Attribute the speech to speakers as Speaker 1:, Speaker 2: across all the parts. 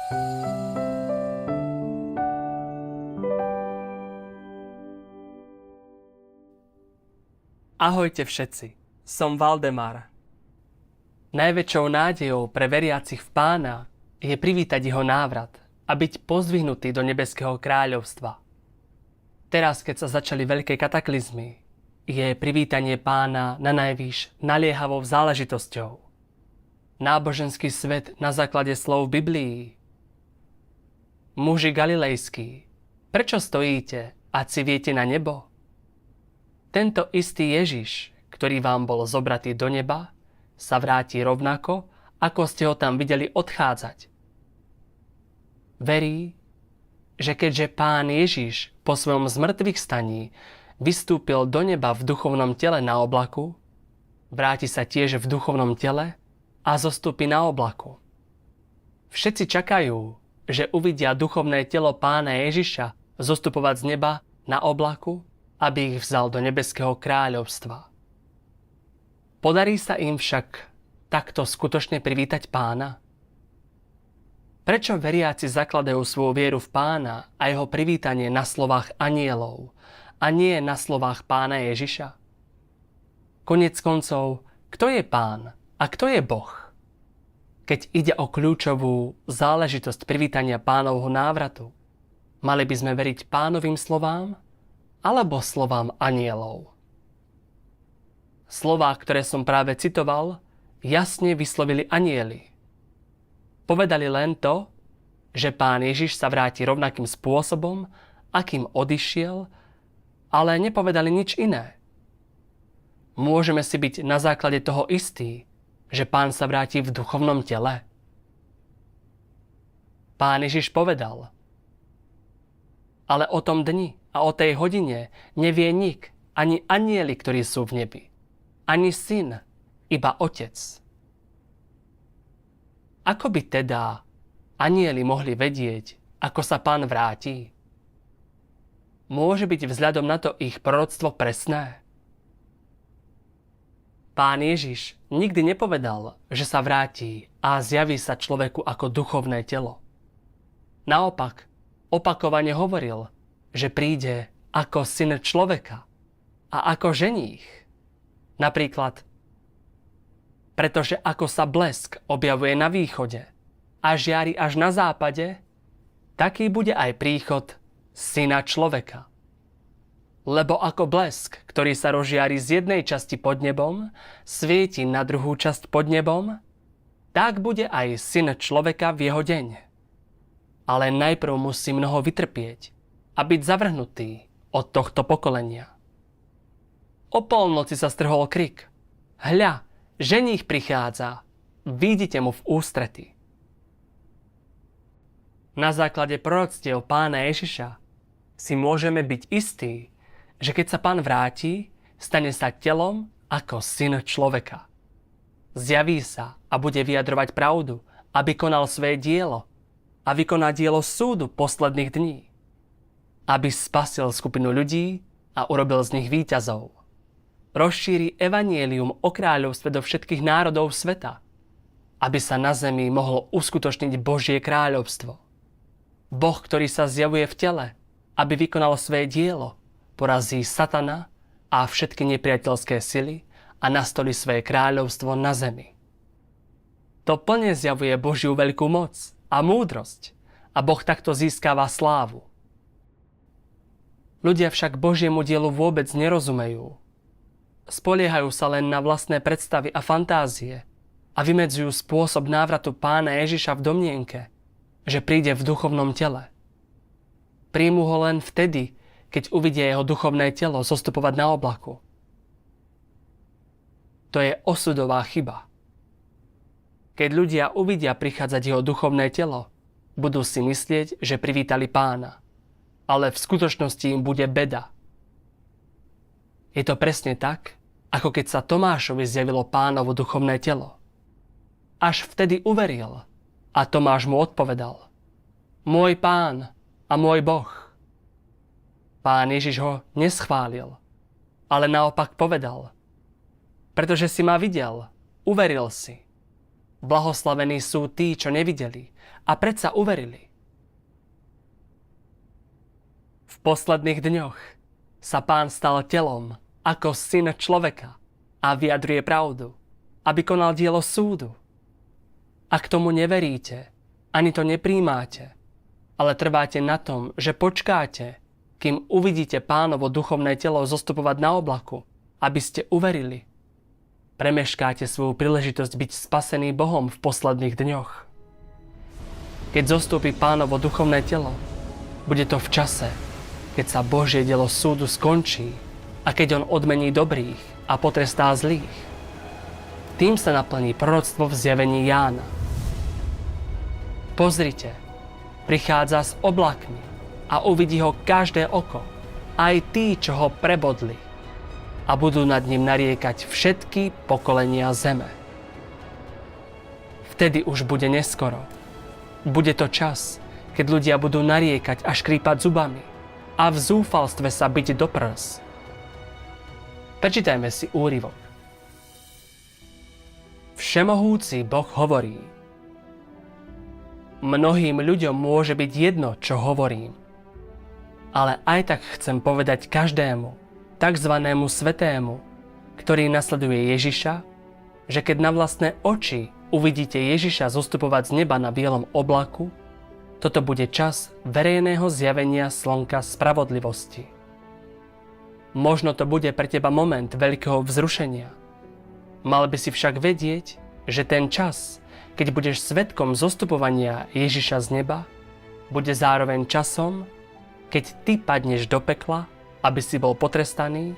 Speaker 1: Ahojte všetci, som Valdemar. Najväčšou nádejou pre veriacich v Pána je privítať jeho návrat a byť pozdvihnutý do nebeského kráľovstva. Teraz, keď sa začali veľké kataklizmy, je privítanie Pána nanajvýš naliehavou záležitosťou. Náboženský svet na základe slov v Biblii. Muži galilejskí, prečo stojíte a civiete na nebo? Tento istý Ježiš, ktorý vám bol zobratý do neba, sa vráti rovnako, ako ste ho tam videli odchádzať. Verí, že keďže Pán Ježiš po svojom zmŕtvychvstaní vystúpil do neba v duchovnom tele na oblaku, vráti sa tiež v duchovnom tele a zostúpi na oblaku. Všetci čakajú, že uvidia duchovné telo Pána Ježiša zostupovať z neba na oblaku, aby ich vzal do nebeského kráľovstva. Podarí sa im však takto skutočne privítať Pána? Prečo veriaci zakladajú svoju vieru v Pána a jeho privítanie na slovách anjelov a nie na slovách Pána Ježiša? Koniec koncov, kto je Pán a kto je Boh? Keď ide o kľúčovú záležitosť privítania Pánovho návratu, mali by sme veriť Pánovým slovám alebo slovám anjelov? Slová, ktoré som práve citoval, jasne vyslovili anjeli. Povedali len to, že Pán Ježiš sa vráti rovnakým spôsobom, akým odišiel, ale nepovedali nič iné. Môžeme si byť na základe toho istí, že Pán sa vráti v duchovnom tele? Pán Ježiš povedal: ale o tom dni a o tej hodine nevie nik, ani anjeli, ktorí sú v nebi, ani syn, iba Otec. Ako by teda anjeli mohli vedieť, ako sa Pán vráti? Môže byť vzhľadom na to ich proroctvo presné? Pán Ježiš nikdy nepovedal, že sa vráti a zjaví sa človeku ako duchovné telo. Naopak, opakovane hovoril, že príde ako syn človeka a ako ženích. Napríklad, pretože ako sa blesk objavuje na východe a žiari až na západe, taký bude aj príchod syna človeka. Lebo ako blesk, ktorý sa rozžiari z jednej časti pod nebom, svieti na druhú časť pod nebom, tak bude aj syn človeka v jeho deň. Ale najprv musí mnoho vytrpieť a byť zavrhnutý od tohto pokolenia. O polnoci sa strhol krik: hľa, ženích prichádza, vyjdite mu v ústrety. Na základe proroctiev Pána Ježiša si môžeme byť istí, že keď sa Pán vráti, stane sa telom ako syn človeka. Zjaví sa a bude vyjadrovať pravdu, aby konal svoje dielo a vykoná dielo súdu posledných dní, aby spasil skupinu ľudí a urobil z nich víťazov. Rozšíri evanjelium o kráľovstve do všetkých národov sveta, aby sa na zemi mohlo uskutočniť Božie kráľovstvo. Boh, ktorý sa zjavuje v tele, aby vykonal svoje dielo, porazí satana a všetky nepriateľské sily a nastolí svoje kráľovstvo na zemi. To plne zjavuje Božiu veľkú moc a múdrosť a Boh takto získava slávu. Ľudia však Božiemu dielu vôbec nerozumejú. Spoliehajú sa len na vlastné predstavy a fantázie a vymedzujú spôsob návratu Pána Ježiša v domnienke, že príde v duchovnom tele. Príjmu ho len vtedy, keď uvidia jeho duchovné telo zostupovať na oblaku. To je osudová chyba. Keď ľudia uvidia prichádzať jeho duchovné telo, budú si myslieť, že privítali Pána. Ale v skutočnosti im bude beda. Je to presne tak, ako keď sa Tomášovi zjavilo Pánovo duchovné telo. Až vtedy uveril a Tomáš mu odpovedal: môj Pán a môj Boh. Pán Ježiš ho neschválil, ale naopak povedal: pretože si ma videl, uveril si. Blahoslavení sú tí, čo nevideli a predsa uverili. V posledných dňoch sa Pán stal telom ako syn človeka a vyjadruje pravdu, aby konal dielo súdu. Ak tomu neveríte, ani to nepríjmáte, ale trváte na tom, že počkáte, kým uvidíte Pánovo duchovné telo zostupovať na oblaku, aby ste uverili, premeškáte svoju príležitosť byť spasený Bohom v posledných dňoch. Keď zostúpi Pánovo duchovné telo, bude to v čase, keď sa Božie dielo súdu skončí a keď on odmení dobrých a potrestá zlých. Tým sa naplní proroctvo v zjavení Jána. Pozrite, prichádza s oblakmi a uvidí ho každé oko, aj tí, čo ho prebodli, a budú nad ním nariekať všetky pokolenia zeme. Vtedy už bude neskoro. Bude to čas, keď ľudia budú nariekať a škrípať zubami a v zúfalstve sa biť do prs. Prečítajme si úryvok. Všemohúci Boh hovorí: mnohým ľuďom môže byť jedno, čo hovorím, ale aj tak chcem povedať každému, takzvanému svetému, ktorý nasleduje Ježiša, že keď na vlastné oči uvidíte Ježiša zostupovať z neba na bielom oblaku, toto bude čas verejného zjavenia slnka spravodlivosti. Možno to bude pre teba moment veľkého vzrušenia. Mal by si však vedieť, že ten čas, keď budeš svedkom zostupovania Ježiša z neba, bude zároveň časom, keď ty padneš do pekla, aby si bol potrestaný,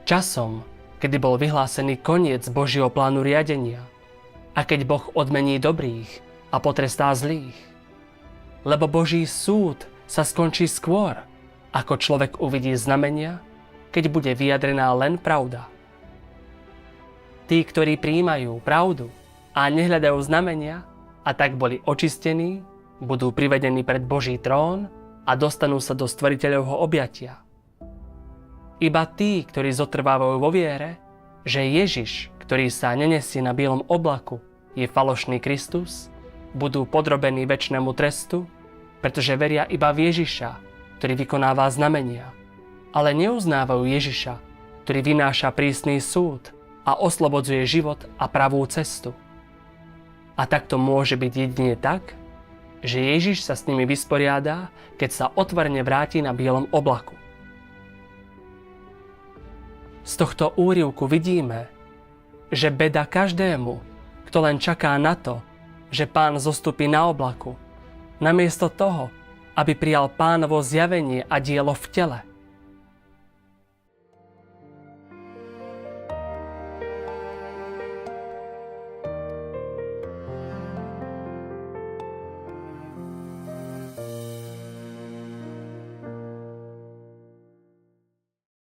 Speaker 1: časom, kedy bol vyhlásený koniec Božieho plánu riadenia a keď Boh odmení dobrých a potrestá zlých. Lebo Boží súd sa skončí skôr, ako človek uvidí znamenia, keď bude vyjadrená len pravda. Tí, ktorí prijímajú pravdu a nehľadajú znamenia a tak boli očistení, budú privedení pred Boží trón a dostanú sa do Stvoriteľovho objatia. Iba tí, ktorí zotrvávajú vo viere, že Ježiš, ktorý sa nenesie na bielom oblaku, je falošný Kristus, budú podrobení večnému trestu, pretože veria iba v Ježiša, ktorý vykonáva znamenia, ale neuznávajú Ježiša, ktorý vynáša prísny súd a oslobodzuje život a pravú cestu. A tak to môže byť jedine tak, že Ježiš sa s nimi vysporiadá, keď sa otvorene vráti na bielom oblaku. Z tohto úryvku vidíme, že beda každému, kto len čaká na to, že Pán zostupí na oblaku, namiesto toho, aby prijal Pánovo zjavenie a dielo v tele.